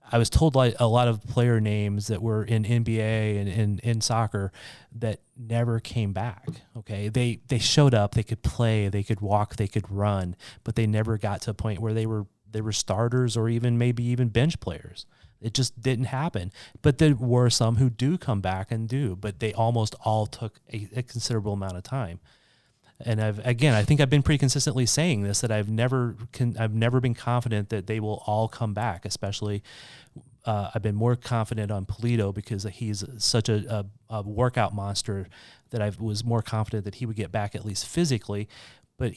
I was told like a lot of player names that were in NBA and in soccer that never came back. Okay, they showed up, they could play, they could walk, they could run, but they never got to a point where they were starters or maybe even bench players. It just didn't happen. But there were some who do come back and do, but they almost all took a considerable amount of time. And I think I've been pretty consistently saying this, that I've never been confident that they will all come back. Especially, I've been more confident on Polito because he's such a workout monster that I was more confident that he would get back at least physically. But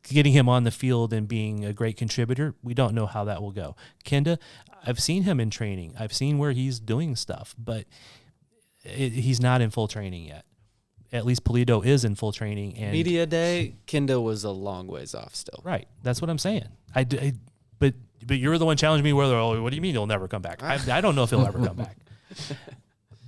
getting him on the field and being a great contributor, we don't know how that will go. Kenda, I've seen him in training. I've seen where he's doing stuff, but he's not in full training yet. At least Polito is in full training. And media day, Kenda was a long ways off still. Right. That's what I'm saying. But you're the one challenging me whether, what do you mean he'll never come back? I don't know if he'll ever come back.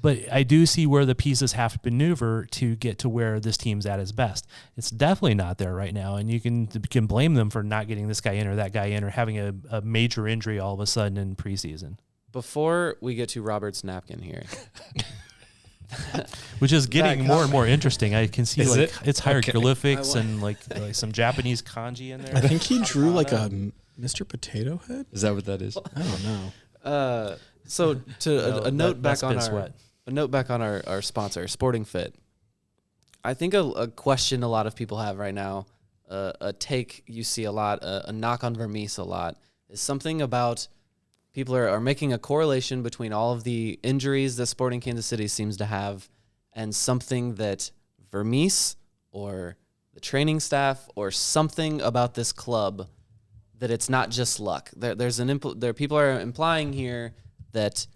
But I do see where the pieces have to maneuver to get to where this team's at its best. It's definitely not there right now, and you can blame them for not getting this guy in or that guy in or having a major injury all of a sudden in preseason. Before we get to Robert's napkin here... Which is getting more and more interesting. I can see it's hieroglyphics Okay. and like some Japanese kanji in there. I think he drew like a Mr. Potato Head. Is that what that is? I don't know. So a note back on our sponsor, Sporting Fit. I think a question a lot of people have right now, a take you see a lot, a knock on Vermees a lot, is something about people are making a correlation between all of the injuries that Sporting Kansas City seems to have and something that Vermees or the training staff or something about this club, that it's not just luck. People are implying here that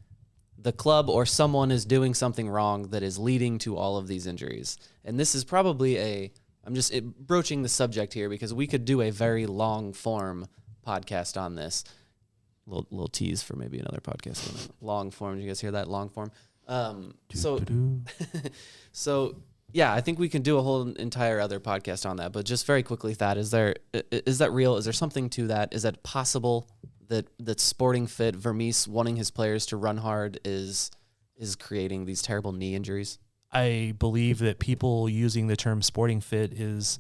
the club or someone is doing something wrong that is leading to all of these injuries. And this is probably I'm just broaching the subject here because we could do a very long form podcast on this. Little tease for maybe another podcast. Long form. Did you guys hear that? Long form. So yeah, I think we can do a whole entire other podcast on that. But just very quickly, Thad, is that real? Is there something to that? Is that possible that Sporting Fit, Vermees wanting his players to run hard is creating these terrible knee injuries? I believe that people using the term Sporting Fit is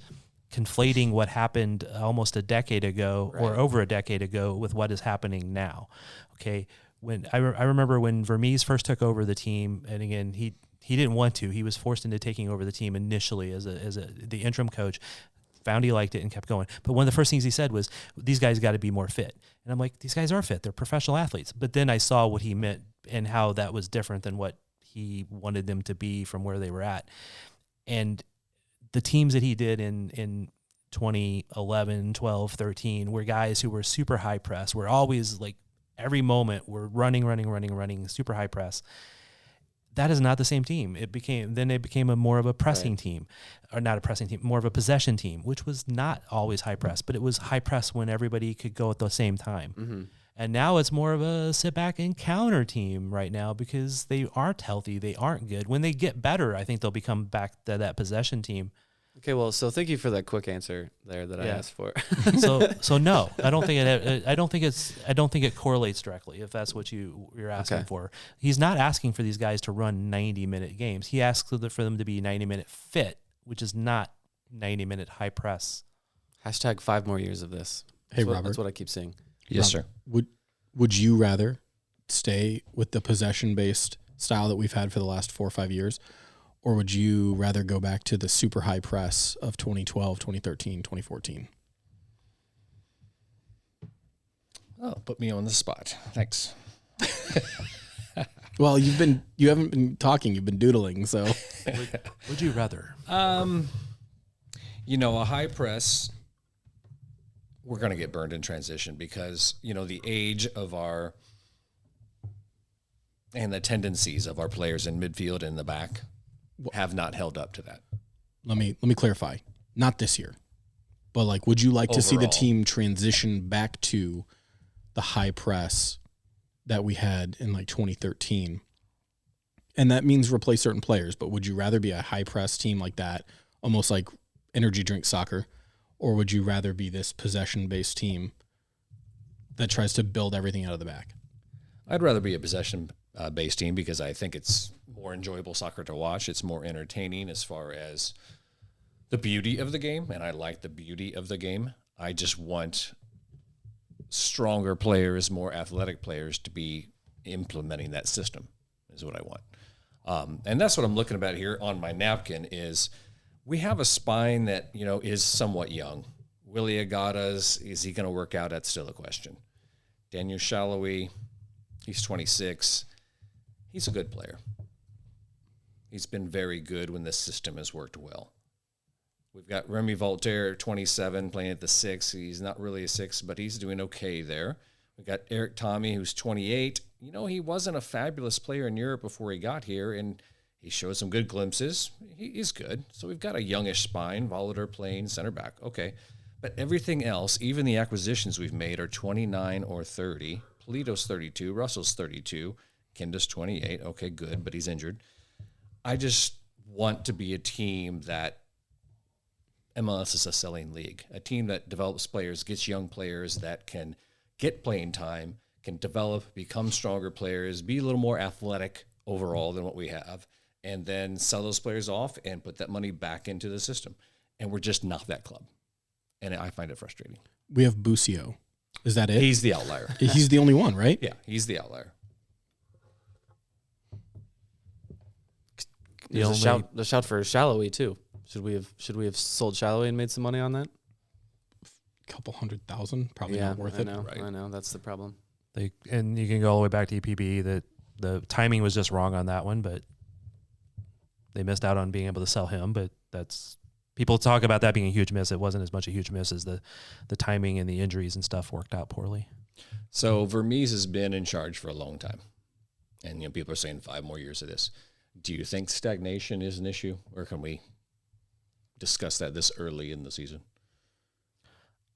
conflating what happened almost a decade ago or over a decade ago with what is happening now. Okay. When I remember when Vermees first took over the team, and again, he didn't want to, he was forced into taking over the team initially as the interim coach. found he liked it and kept going. But one of the first things he said was, these guys got to be more fit. And I'm like, these guys are fit. They're professional athletes. But then I saw what he meant and how that was different than what he wanted them to be from where they were at. And the teams that he did in 2011, 12, 13 were guys who were super high press. We're always like every moment we're running, super high press. That is not the same team. It became a more of a pressing team, or not a pressing team, more of a possession team, which was not always high press, but it was high press when everybody could go at the same time. Mm-hmm. And now it's more of a sit back and counter team right now because they aren't healthy. They aren't good. When they get better, I think they'll become back to that possession team. Okay, well, so thank you for that quick answer there that I asked for. so no, I don't think it correlates directly if that's what you're asking for. He's not asking for these guys to run 90-minute games. He asks for them to be 90-minute fit, which is not 90-minute high press. Hashtag 5 more years of this. Hey, Robert. That's what I keep seeing. Yes, sir. Would you rather stay with the possession-based style that we've had for the last 4 or 5 years, or would you rather go back to the super high press of 2012, 2013, 2014? Oh, put me on the spot. Thanks. Well, you haven't been talking, you've been doodling, so. Would you rather? A high press, we're going to get burned in transition because, the age of and the tendencies of our players in midfield and in the back have not held up to that. Let me clarify. Not this year, but would you like to see the Overall. team transition back to the high press that we had in 2013? And that means replace certain players, but would you rather be a high press team like that, almost like energy drink soccer, or would you rather be this possession-based team that tries to build everything out of the back? I'd rather be a possession-based team because I think it's more enjoyable soccer to watch. It's more entertaining as far as the beauty of the game, and I like the beauty of the game. I just want stronger players, more athletic players to be implementing that system is what I want. And that's what I'm looking at here on my napkin is we have a spine that, is somewhat young. Willy Agada's, is he going to work out? That's still a question. Daniel Salloi, he's 26. He's a good player. He's been very good when the system has worked well. We've got Remy Voltaire, 27, playing at the 6. He's not really a 6, but he's doing okay there. We've got Erik Thommy, who's 28. He wasn't a fabulous player in Europe before he got here, and he showed some good glimpses. He's good. So we've got a youngish spine, Volater playing center back. Okay. But everything else, even the acquisitions we've made, are 29 or 30. Polito's 32. Russell's 32. Kinda's 28. Okay, good, but he's injured. I just want to be a team that MLS is a selling league, a team that develops players, gets young players that can get playing time, can develop, become stronger players, be a little more athletic overall than what we have, and then sell those players off and put that money back into the system. And we're just not that club. And I find it frustrating. We have Busio. Is that it? He's the outlier. He's the only one, right? Yeah, he's the outlier. There's a shout for Salloi too. Should we have sold Salloi and made some money on that? Couple $100,000, probably not worth it. Right. I know that's the problem. And you can go all the way back to EPB that the timing was just wrong on that one, but they missed out on being able to sell him. But that's people talk about that being a huge miss. It wasn't as much a huge miss as the timing and the injuries and stuff worked out poorly. So Vermees has been in charge for a long time, and people are saying 5 more years of this. Do you think stagnation is an issue, or can we discuss that this early in the season?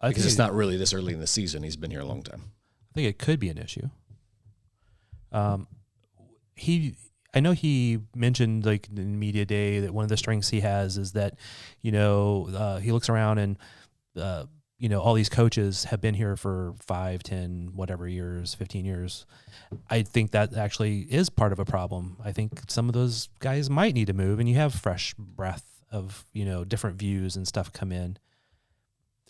Because it's not really this early in the season. He's been here a long time. I think it could be an issue. I know he mentioned in media day that one of the strengths he has is that, he looks around and, all these coaches have been here for 5, 10, whatever years, 15 years. I think that actually is part of a problem. I think some of those guys might need to move, and you have fresh breath of, different views and stuff come in.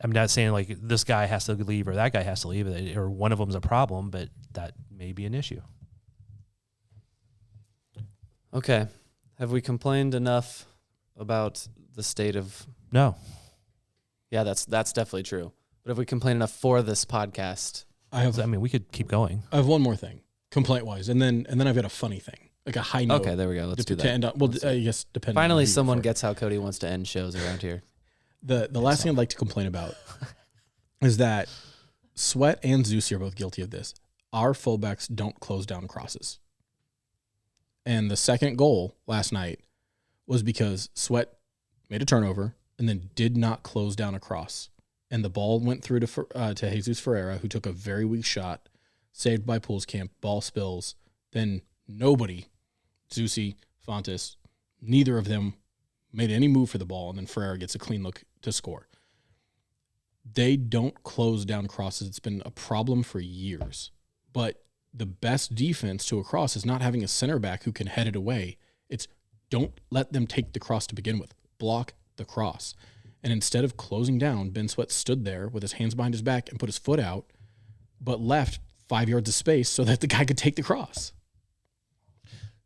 I'm not saying this guy has to leave or that guy has to leave or one of them's a problem, but that may be an issue. Okay. Have we complained enough about the state of... No. Yeah, that's definitely true. But if we complain enough for this podcast, I mean, we could keep going. I have one more thing, complaint-wise, and then I've got a funny thing, like a high note. Okay, there we go. Let's do that. To end on, well, I guess depending. Finally, on who you someone prefer. gets how Cody wants to end shows around here. The last thing I'd like to complain about is that Sweat and Zusi are both guilty of this. Our fullbacks don't close down crosses. And the second goal last night was because Sweat made a turnover and then did not close down a cross. And the ball went through to Jesus Ferreira, who took a very weak shot, saved by Poolskamp, ball spills. Then nobody, Zusi, Fontes, neither of them made any move for the ball, and then Ferreira gets a clean look to score. They don't close down crosses. It's been a problem for years. But the best defense to a cross is not having a center back who can head it away. It's don't let them take the cross to begin with. Block the cross. And instead of closing down, Ben Sweat stood there with his hands behind his back and put his foot out, but left 5 yards of space so that the guy could take the cross.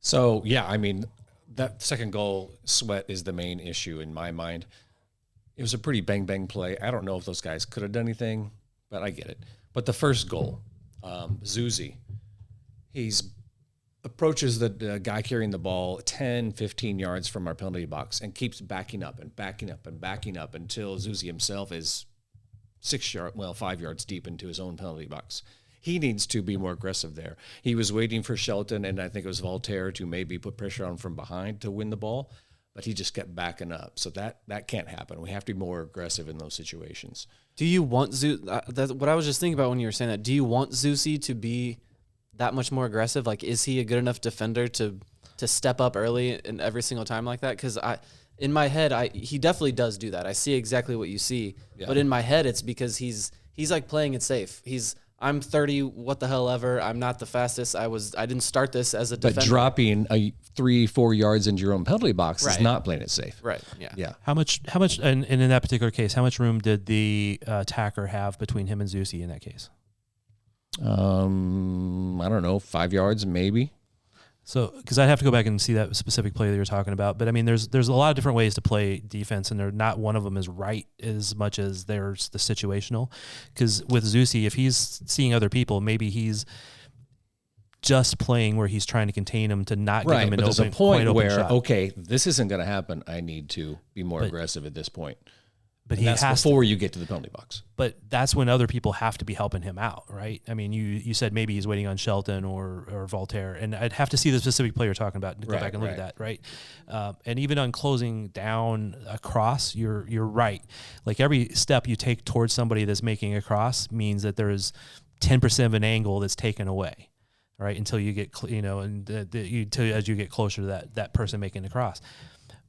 So, yeah, I mean, that second goal, Sweat, is the main issue in my mind. It was a pretty bang-bang play. I don't know if those guys could have done anything, but I get it. But the first goal, Zusi, he's approaches the guy carrying the ball 10, 15 yards from our penalty box and keeps backing up and backing up and backing up until Zusi himself is 5 yards deep into his own penalty box. He needs to be more aggressive there. He was waiting for Shelton, and I think it was Voltaire, to maybe put pressure on from behind to win the ball, but he just kept backing up. So that can't happen. We have to be more aggressive in those situations. Do you want that's what I was just thinking about when you were saying that. Do you want Zusi to be that much more aggressive? Like, is he a good enough defender to step up early in every single time like that? Because in my head, he definitely does do that. I see exactly what you see, but in my head, it's because he's like playing it safe. I'm 30, what the hell ever. I'm not the fastest. I didn't start this as a defender. But dropping 3-4 yards into your own penalty box is not playing it safe. Right. Yeah. Yeah. How much, and in that particular case, how much room did the attacker have between him and Zusi in that case? I don't know, 5 yards maybe. So, because I'd have to go back and see that specific play that you're talking about. But I mean, there's a lot of different ways to play defense, and not one of them is right as much as there's the situational. Because with Zusi, if he's seeing other people, maybe he's just playing where he's trying to contain them to not give them an open shot. But there's a point where, okay, this isn't going to happen. I need to be more aggressive at this point. But and that's before you get to the penalty box. But that's when other people have to be helping him out, right? I mean, you said maybe he's waiting on Shelton or Voltaire, and I'd have to see the specific play you're talking about to go back and look at that, right? And even on closing down a cross, you're right. Like every step you take towards somebody that's making a cross means that there's 10% of an angle that's taken away, right? Until you get, as you get closer to that person making the cross.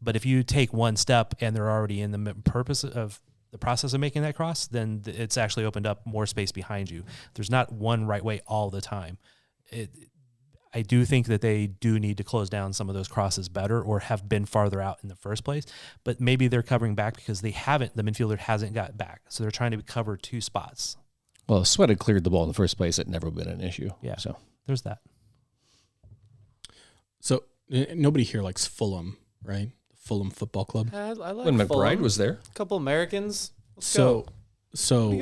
But if you take one step and they're already in the process of making that cross, then it's actually opened up more space behind you. There's not one right way all the time. I do think that they do need to close down some of those crosses better or have been farther out in the first place. But maybe they're covering back because the midfielder hasn't got back. So they're trying to cover two spots. Well, if Sweat had cleared the ball in the first place, it never been an issue. Yeah, so there's that. So nobody here likes Fulham, right? Fulham Football Club. I like when McBride Fulham. was there. A couple Americans. Let's go.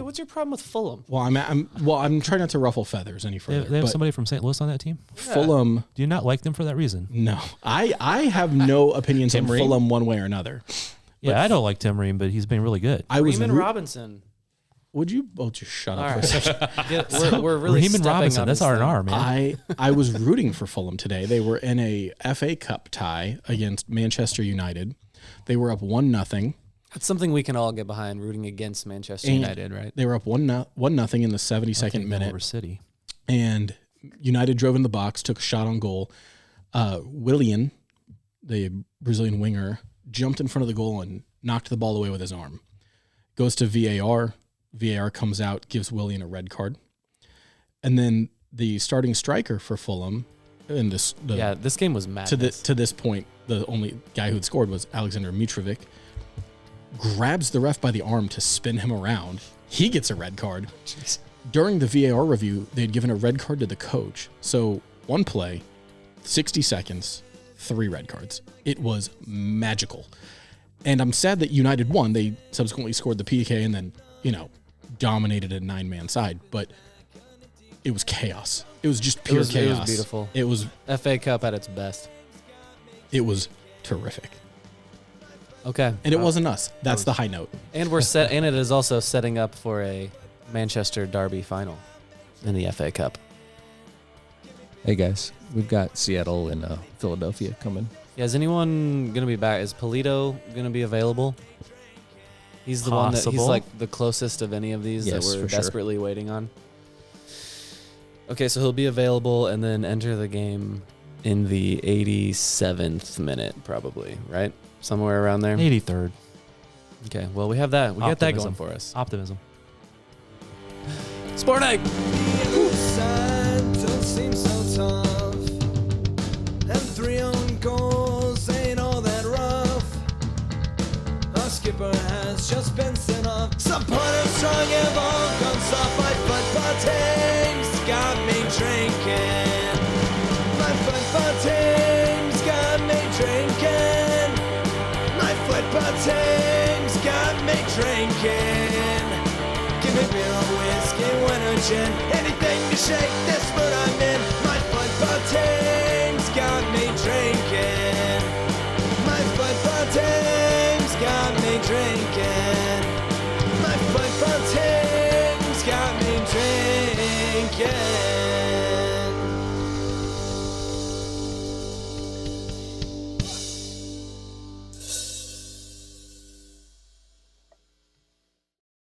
What's your problem with Fulham? Well, I'm trying not to ruffle feathers any further. They have somebody from St. Louis on that team? Fulham. Do you not like them for that reason? No. I have no opinions on Fulham one way or another. Yeah, I don't like Tim Ream, but he's been really good. Raheem Robinson. Would you both just shut up for a second? We're really Raheem Robinson, that's R&R, man. I was rooting for Fulham today. They were in a FA Cup tie against Manchester United. They were up 1-0. That's something we can all get behind, rooting against Manchester United, right? They were up 1-0 in the 72nd minute. Over City. And United drove in the box, took a shot on goal. Willy, the Brazilian winger, jumped in front of the goal and knocked the ball away with his arm. Goes to VAR. VAR comes out, gives Willy a red card. And then the starting striker for Fulham in this game was madness. To this point, the only guy who had scored was Alexander Mitrovic. Grabs the ref by the arm to spin him around. He gets a red card. Jeez. During the VAR review, they had given a red card to the coach. So one play, 60 seconds, 3 red cards. It was magical. And I'm sad that United won. They subsequently scored the PK and then, dominated a 9-man side. But it was chaos. It was just pure chaos. It was beautiful. It was FA Cup at its best. It was terrific. Okay. And it wasn't us. That's the high note. And and it is also setting up for a Manchester Derby final in the FA Cup. Hey guys, we've got Seattle and Philadelphia coming. Yeah, is anyone gonna be back? Is Polito gonna be available? He's the one that he's like the closest of any of these that we're desperately waiting on. Okay, so he'll be available and then enter the game in the 87th minute, probably, right? Somewhere around there. 83rd. Okay, well we have that. We got that going for us. Optimism. Sport Egg. Don't seem so tough. And 3 own goals ain't all that rough. Our skipper has just been sent off. Supporters strong have all gone soft. My football team's got me drinking. My football team's got me drinking. My football team's got me drinking. Give me beer or whiskey, wine or gin, anything to shake this mood I'm in. My football team's got me drinking. My football team's got me drinking.